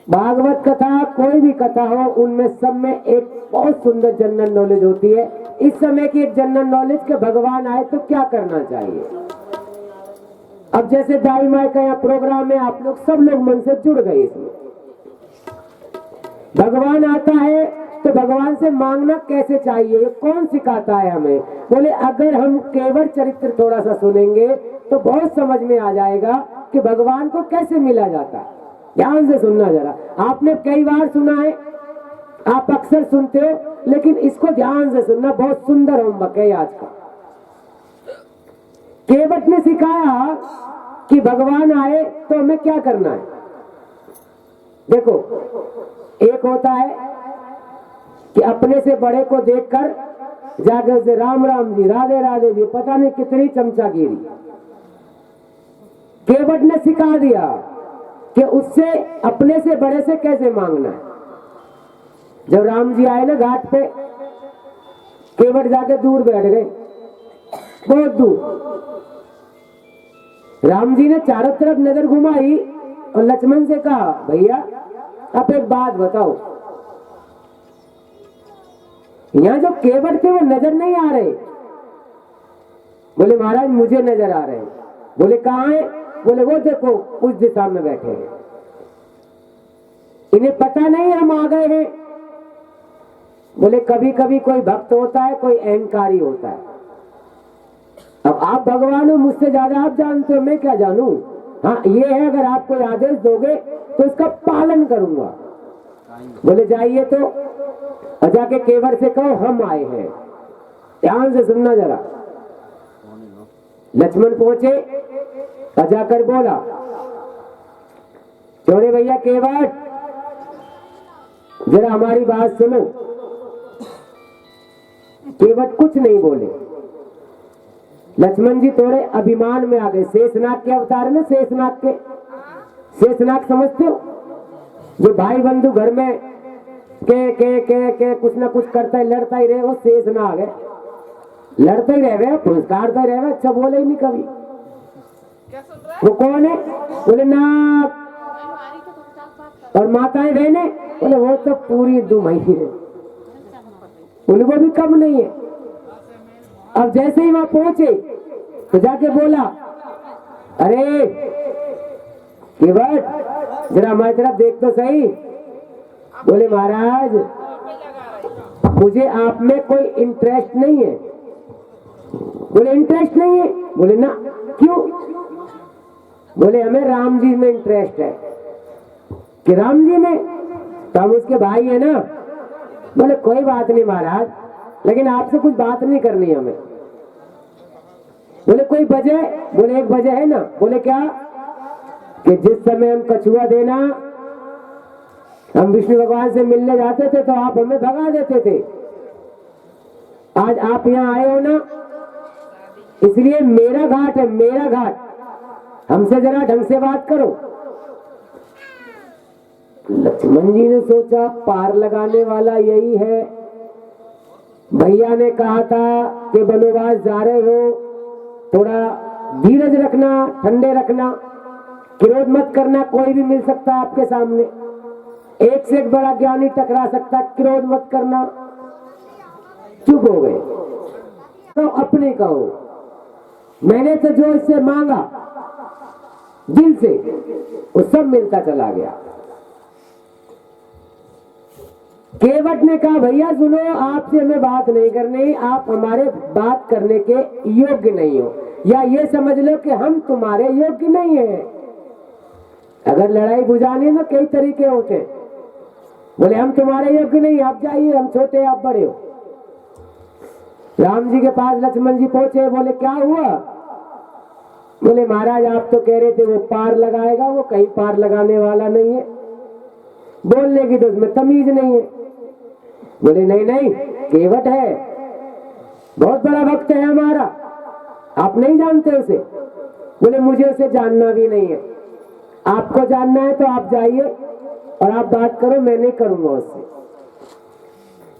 भागवत कथा कोई भी कथा हो, उनमें सब में एक बहुत सुंदर जनरल नॉलेज होती है। इस समय की एक जनरल नॉलेज के भगवान आए तो क्या करना चाहिए। अब जैसे दाई माई का यहाँ प्रोग्राम है, आप लोग सब लोग मन से जुड़ गए इसमें। भगवान आता है तो भगवान से मांगना कैसे चाहिए, ये कौन सिखाता है हमें। बोले अगर हम केवल चरित्र थोड़ा सा सुनेंगे तो बहुत समझ में आ जाएगा कि भगवान को कैसे मिला जाता है। ध्यान से सुनना जरा, आपने कई बार सुना है, आप अक्सर सुनते हो, लेकिन इसको ध्यान से सुनना, बहुत सुंदर होमवर्क है आज का। केवट ने सिखाया कि भगवान आए तो हमें क्या करना है। देखो, एक होता है कि अपने से बड़े को देखकर जाकर उसे राम राम जी, राधे राधे जी, पता नहीं कितनी चमचागिरी। केवट ने सिखा दिया कि उससे अपने से बड़े से कैसे मांगना है। जब राम जी आए ना घाट पे, केवट जाके दूर बैठ गए, बहुत दूर। राम जी ने चारों तरफ नजर घुमाई और लक्ष्मण से कहा, भैया आप एक बात बताओ, यहाँ जो केवट थे वो नजर नहीं आ रहे। बोले महाराज मुझे नजर आ रहे हैं। बोले कहाँ है। बोले वो देखो उस दिशा में बैठे हैं। इन्हें पता नहीं हम आ गए हैं। बोले कभी कभी कोई भक्त होता है, कोई अहंकारी होता है। अब आप भगवान हो, मुझसे ज्यादा आप जानते हो, मैं क्या जानूं। हाँ ये है, अगर आप कोई आदेश दोगे तो उसका पालन करूंगा। बोले जाइए तो, और जाके केवट से कहो हम आए हैं। ध्यान से सुनना जरा। लक्ष्मण पहुंचे और जाकर बोला, चोरे भैया केवट जरा हमारी बात सुनो। केवट कुछ नहीं बोले। लक्ष्मण जी थोड़े अभिमान में आ गए। शेषनाग के अवतार है ना, शेषनाग के। शेषनाग समझते हो, जो भाई बंधु घर में के कुछ ना कुछ करता है, लड़ता ही रहे, वो शेषनाग है। लड़ते ही रहे, पुरस्कारते रहे, अच्छा बोले ही नहीं कभी। वो कौन है। बोले नाग। और माताएं बहने, बोले वो तो पूरी दुमही है, उनको भी कम नहीं है। अब जैसे ही वहां पहुंचे तो जाके बोला, अरे केवट जरा हमारी तरफ देख तो सही। बोले महाराज मुझे आप में कोई इंटरेस्ट नहीं है। बोले इंटरेस्ट नहीं है। बोले ना, क्यों। बोले हमें राम जी में इंटरेस्ट है। कि राम जी में, तो हम उसके भाई है ना। बोले कोई बात नहीं महाराज, लेकिन आपसे कुछ बात नहीं करनी हमें। बोले कोई वजह। बोले एक वजह है ना। बोले क्या। कि जिस समय हम कछुआ देना, हम विष्णु भगवान से मिलने जाते थे तो आप हमें भगा देते थे। आज आप यहाँ आए हो ना, इसलिए मेरा घाट है, मेरा घाट, हमसे जरा ढंग से बात करो। लक्ष्मण जी ने सोचा पार लगाने वाला यही है। भैया ने कहा था कि वनवास जा रहे हो, थोड़ा धीरज रखना, ठंडे रखना, क्रोध मत करना, कोई भी मिल सकता है आपके सामने, एक से एक बड़ा ज्ञानी टकरा सकता, क्रोध मत करना। चुप हो गए। तो अपने कहो, मैंने तो जो इससे मांगा दिल से वो सब मिलता चला गया। केवट ने कहा भैया सुनो, आपसे हमें बात नहीं करनी, आप हमारे बात करने के योग्य नहीं हो, या ये समझ लो कि हम तुम्हारे योग्य नहीं है। अगर लड़ाई बुझानी ना कई तरीके होते हैं। बोले हम तुम्हारे योग्य नहीं, आप जाइए, हम छोटे आप बड़े हो। राम जी के पास लक्ष्मण जी पहुंचे। बोले क्या हुआ। बोले महाराज आप तो कह रहे थे वो पार लगाएगा, वो कहीं पार लगाने वाला नहीं है, बोलने की तो उसमें तमीज नहीं है। बोले नहीं नहीं, केवट है, बहुत बड़ा भक्त है हमारा, आप नहीं जानते उसे। बोले मुझे उसे जानना भी नहीं है, आपको जानना है तो आप जाइए और आप बात करो, मैं नहीं करूंगा उससे।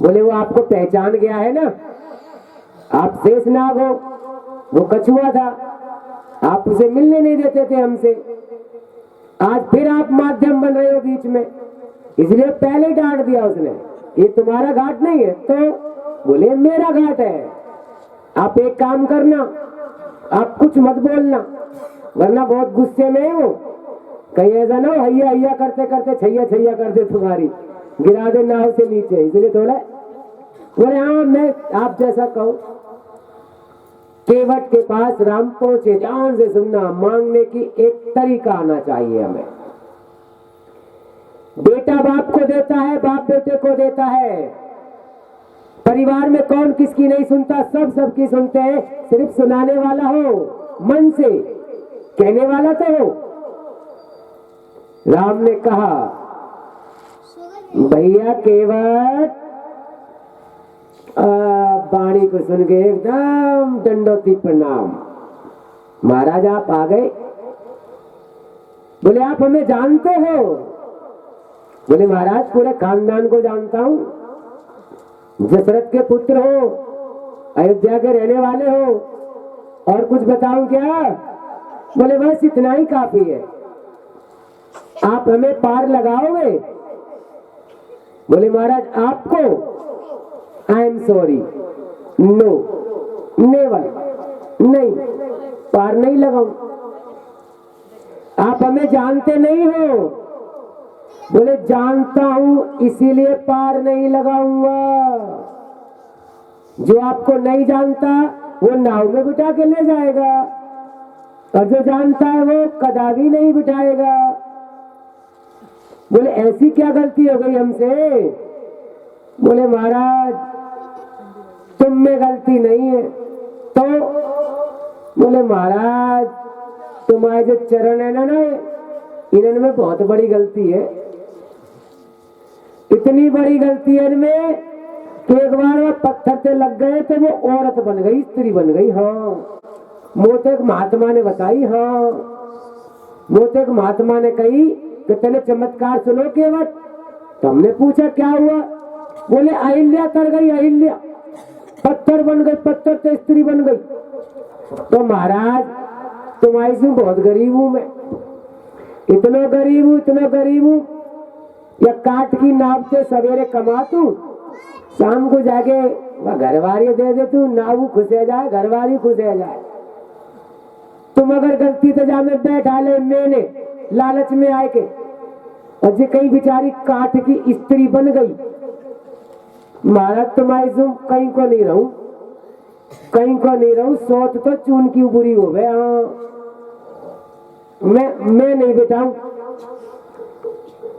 बोले वो आपको पहचान गया है ना, आप शेषनाग हो, वो कछुआ था, आप उसे मिलने नहीं देते थे हमसे, आज फिर आप माध्यम बन रहे हो बीच में। इसलिए पहले डांट दिया उसने, ये तुम्हारा घाट नहीं है। तो बोले मेरा घाट है। आप एक काम करना, आप कुछ मत बोलना, वरना बहुत गुस्से में हो, कहीं ऐसा ना हो हैया हैया करते करते छैया छैया कर दे, तुम्हारी गिरा दे नाव से नीचे। इसलिए थोड़ा बोले हाँ मैं आप जैसा कहो। केवट के पास राम पहुंचे, ध्यान से सुनना, मांगने की एक तरीका आना चाहिए हमें। बेटा बाप को देता है, बाप बेटे को देता है। परिवार में कौन किसकी नहीं सुनता, सब सबकी सुनते हैं। सिर्फ सुनाने वाला हो, मन से कहने वाला तो हो। राम ने कहा भैया केवट, वाणी को सुन के एकदम दंडोती प्रणाम। महाराज आप आ गए। बोले आप हमें जानते हो? बोले महाराज पूरे खानदान को जानता हूं, दशरथ के पुत्र हो, अयोध्या के रहने वाले हो, और कुछ बताऊं क्या? बोले बस इतना ही काफी है। आप हमें पार लगाओगे? बोले महाराज आपको I am sorry, no, never, नहीं, पार नहीं लगाऊं। आप हमें जानते नहीं हो? बोले जानता हूं इसीलिए पार नहीं लगाऊंगा। जो आपको नहीं जानता वो नाव में बिठा के ले जाएगा, और जो जानता है वो कदापि नहीं बिठाएगा। बोले ऐसी क्या गलती हो गई हमसे? बोले महाराज तुम में गलती नहीं है। तो बोले महाराज तुम्हारे जो चरण है ना, इनमें बहुत बड़ी गलती है। इतनी बड़ी गलती है इनमें कि एक बार वो पत्थर से लग गए थे, वो औरत बन गई, स्त्री बन गई। हाँ, मोतेक महात्मा ने बताई। हाँ, मोतेक महात्मा ने कही कि तेने चमत्कार सुनो केवट। तो हमने पूछा क्या हुआ? बोले अहिल्या तर गई, अहिल्या पत्थर बन गई, पत्थर से स्त्री बन गई। तो महाराज तुम्हारी से बहुत गरीब हूं मैं, इतना गरीब हूं, इतना गरीब हूं, या काट की नाव से सवेरे कमातू, शाम को जाके घरवारी दे दे तू, नाव खुश हो जाए, घरवारी खुश हो जाए। तुम अगर गलती से जा में बैठा ले, मैंने लालच में आए के, और जो कहीं बेचारी काठ की स्त्री बन गई, महाराज तुम्हारी तुम कहीं को नहीं रहूं, कहीं को नहीं रहूं, सोच तो चून की बुरी हो गए। हाँ, मैं नहीं बिठाऊं।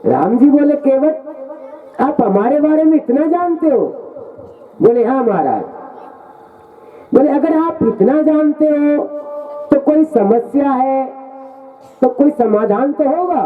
राम जी बोले केवट आप हमारे बारे में इतना जानते हो? बोले हाँ महाराज। बोले अगर आप इतना जानते हो तो कोई समस्या है तो कोई समाधान तो होगा।